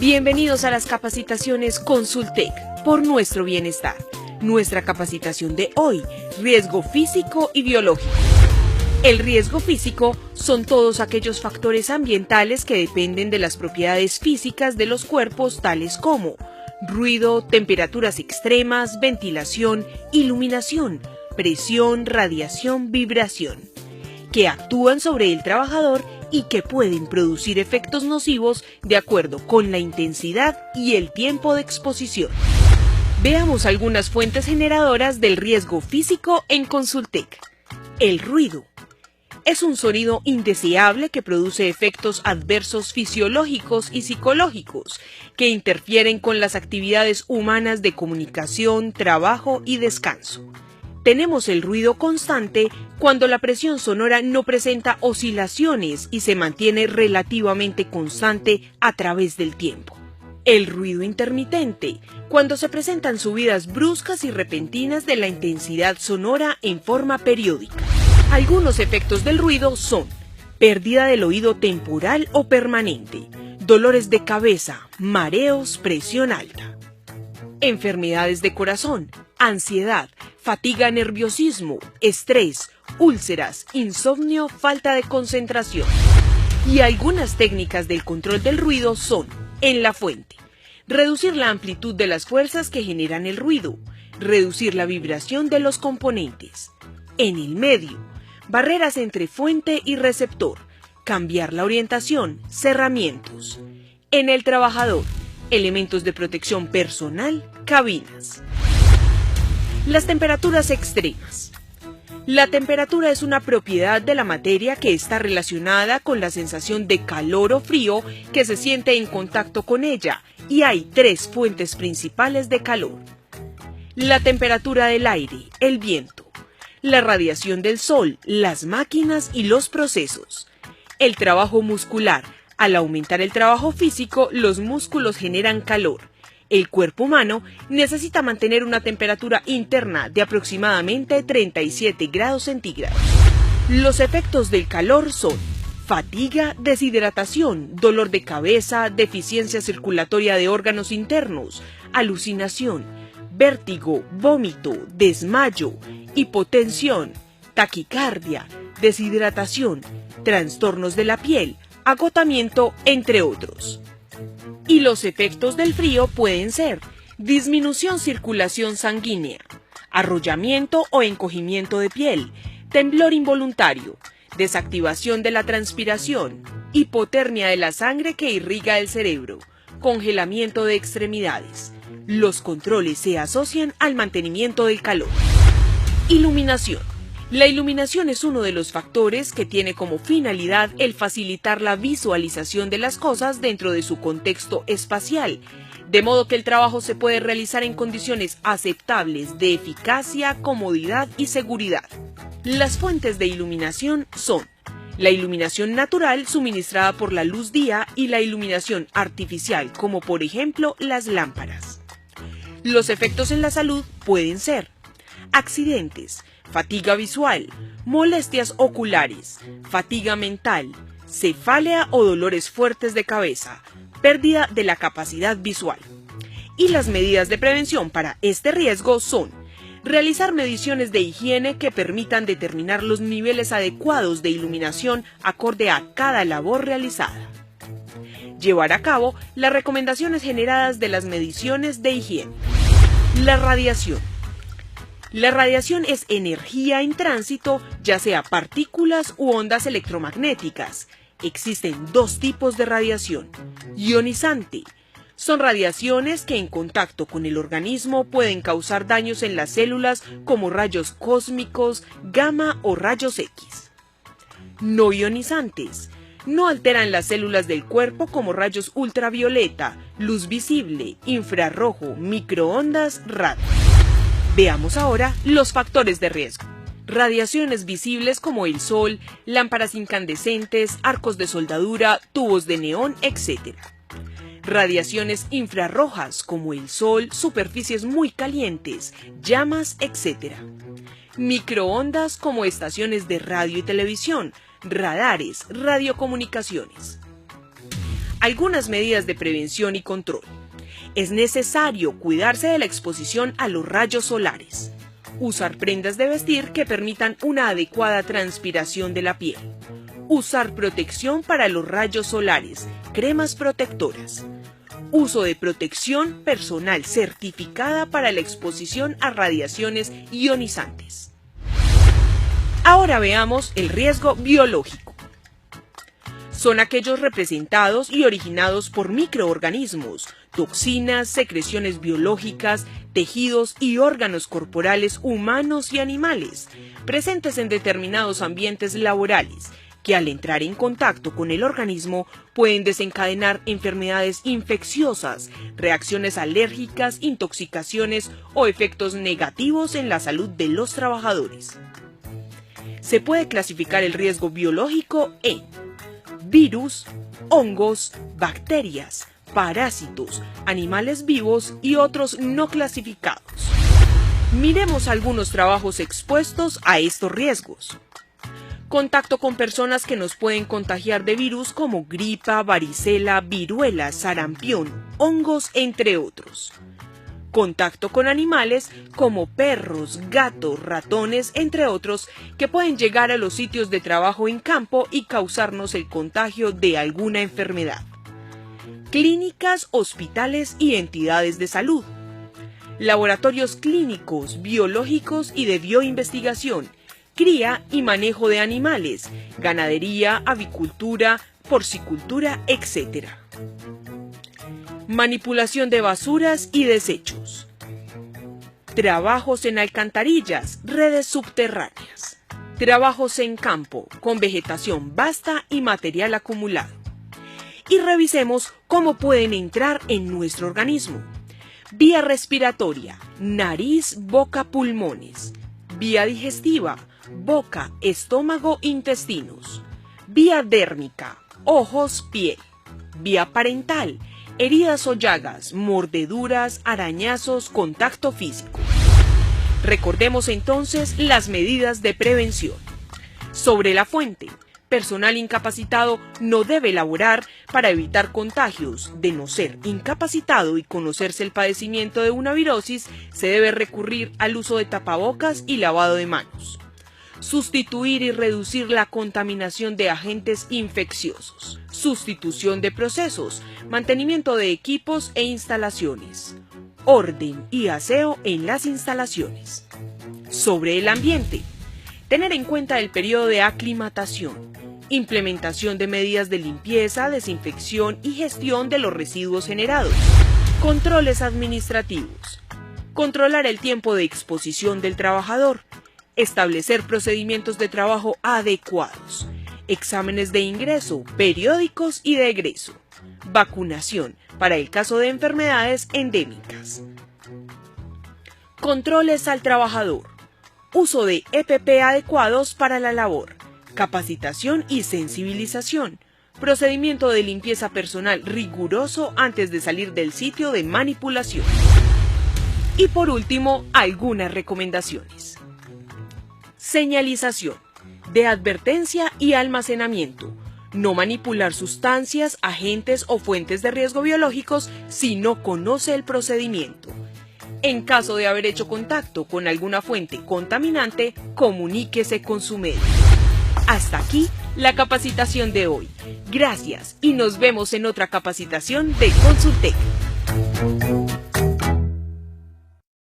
Bienvenidos a las capacitaciones Consultec por nuestro bienestar. Nuestra capacitación de hoy, riesgo físico y biológico. El riesgo físico son todos aquellos factores ambientales que dependen de las propiedades físicas de los cuerpos, tales como ruido, temperaturas extremas, ventilación, iluminación, presión, radiación, vibración, que actúan sobre el trabajador y que pueden producir efectos nocivos de acuerdo con la intensidad y el tiempo de exposición. Veamos algunas fuentes generadoras del riesgo físico en Consultec. El ruido. Es un sonido indeseable que produce efectos adversos fisiológicos y psicológicos que interfieren con las actividades humanas de comunicación, trabajo y descanso. Tenemos el ruido constante cuando la presión sonora no presenta oscilaciones y se mantiene relativamente constante a través del tiempo. El ruido intermitente, cuando se presentan subidas bruscas y repentinas de la intensidad sonora en forma periódica. Algunos efectos del ruido son pérdida del oído temporal o permanente, dolores de cabeza, mareos, presión alta. Enfermedades de corazón, ansiedad, fatiga, nerviosismo, estrés, úlceras, insomnio, falta de concentración. Y algunas técnicas del control del ruido son, en la fuente, reducir la amplitud de las fuerzas que generan el ruido, reducir la vibración de los componentes. En el medio, barreras entre fuente y receptor, cambiar la orientación, cerramientos. En el trabajador, elementos de protección personal, cabinas. Las temperaturas extremas. La temperatura es una propiedad de la materia que está relacionada con la sensación de calor o frío que se siente en contacto con ella, y hay tres fuentes principales de calor. La temperatura del aire, el viento, la radiación del sol, las máquinas y los procesos. El trabajo muscular. Al aumentar el trabajo físico, los músculos generan calor. El cuerpo humano necesita mantener una temperatura interna de aproximadamente 37 grados centígrados. Los efectos del calor son fatiga, deshidratación, dolor de cabeza, deficiencia circulatoria de órganos internos, alucinación, vértigo, vómito, desmayo, hipotensión, taquicardia, deshidratación, trastornos de la piel, agotamiento, entre otros. Y los efectos del frío pueden ser disminución circulación sanguínea, arrollamiento o encogimiento de piel, temblor involuntario, desactivación de la transpiración, hipotermia de la sangre que irriga el cerebro, congelamiento de extremidades. Los controles se asocian al mantenimiento del calor. Iluminación. La iluminación es uno de los factores que tiene como finalidad el facilitar la visualización de las cosas dentro de su contexto espacial, de modo que el trabajo se puede realizar en condiciones aceptables de eficacia, comodidad y seguridad. Las fuentes de iluminación son la iluminación natural suministrada por la luz día y la iluminación artificial, como por ejemplo las lámparas. Los efectos en la salud pueden ser accidentes, fatiga visual, molestias oculares, fatiga mental, cefalea o dolores fuertes de cabeza, pérdida de la capacidad visual. Y las medidas de prevención para este riesgo son realizar mediciones de higiene que permitan determinar los niveles adecuados de iluminación acorde a cada labor realizada. Llevar a cabo las recomendaciones generadas de las mediciones de higiene. La radiación. La radiación es energía en tránsito, ya sea partículas u ondas electromagnéticas. Existen dos tipos de radiación. Ionizante. Son radiaciones que en contacto con el organismo pueden causar daños en las células como rayos cósmicos, gamma o rayos X. No ionizantes. No alteran las células del cuerpo como rayos ultravioleta, luz visible, infrarrojo, microondas, radio. Veamos ahora los factores de riesgo. Radiaciones visibles como el sol, lámparas incandescentes, arcos de soldadura, tubos de neón, etc. Radiaciones infrarrojas como el sol, superficies muy calientes, llamas, etc. Microondas como estaciones de radio y televisión, radares, radiocomunicaciones. Algunas medidas de prevención y control. Es necesario cuidarse de la exposición a los rayos solares. Usar prendas de vestir que permitan una adecuada transpiración de la piel. Usar protección para los rayos solares, cremas protectoras. Uso de protección personal certificada para la exposición a radiaciones ionizantes. Ahora veamos el riesgo biológico. Son aquellos representados y originados por microorganismos, toxinas, secreciones biológicas, tejidos y órganos corporales humanos y animales, presentes en determinados ambientes laborales, que al entrar en contacto con el organismo pueden desencadenar enfermedades infecciosas, reacciones alérgicas, intoxicaciones o efectos negativos en la salud de los trabajadores. Se puede clasificar el riesgo biológico en virus, hongos, bacterias, parásitos, animales vivos y otros no clasificados. Miremos algunos trabajos expuestos a estos riesgos. Contacto con personas que nos pueden contagiar de virus como gripa, varicela, viruela, sarampión, hongos, entre otros. Contacto con animales como perros, gatos, ratones, entre otros, que pueden llegar a los sitios de trabajo en campo y causarnos el contagio de alguna enfermedad. Clínicas, hospitales y entidades de salud. Laboratorios clínicos, biológicos y de bioinvestigación, cría y manejo de animales, ganadería, avicultura, porcicultura, etc. Manipulación de basuras y desechos. Trabajos en alcantarillas, redes subterráneas. Trabajos en campo, con vegetación vasta y material acumulado. Y revisemos cómo pueden entrar en nuestro organismo. Vía respiratoria, nariz, boca, pulmones. Vía digestiva, boca, estómago, intestinos. Vía dérmica, ojos, piel. Vía parental, heridas o llagas, mordeduras, arañazos, contacto físico. Recordemos entonces las medidas de prevención. Sobre la fuente, personal incapacitado no debe laborar para evitar contagios. De no ser incapacitado y conocerse el padecimiento de una virosis, se debe recurrir al uso de tapabocas y lavado de manos. Sustituir y reducir la contaminación de agentes infecciosos. Sustitución de procesos, mantenimiento de equipos e instalaciones. Orden y aseo en las instalaciones. Sobre el ambiente, tener en cuenta el periodo de aclimatación. Implementación de medidas de limpieza, desinfección y gestión de los residuos generados. Controles administrativos. Controlar el tiempo de exposición del trabajador. Establecer procedimientos de trabajo adecuados. Exámenes de ingreso, periódicos y de egreso. Vacunación para el caso de enfermedades endémicas. Controles al trabajador. Uso de EPP adecuados para la labor. Capacitación y sensibilización. Procedimiento de limpieza personal riguroso antes de salir del sitio de manipulación. Y por último, algunas recomendaciones. Señalización, de advertencia y almacenamiento. No manipular sustancias, agentes o fuentes de riesgo biológicos si no conoce el procedimiento. En caso de haber hecho contacto con alguna fuente contaminante, comuníquese con su médico. Hasta aquí la capacitación de hoy. Gracias y nos vemos en otra capacitación de Consultec.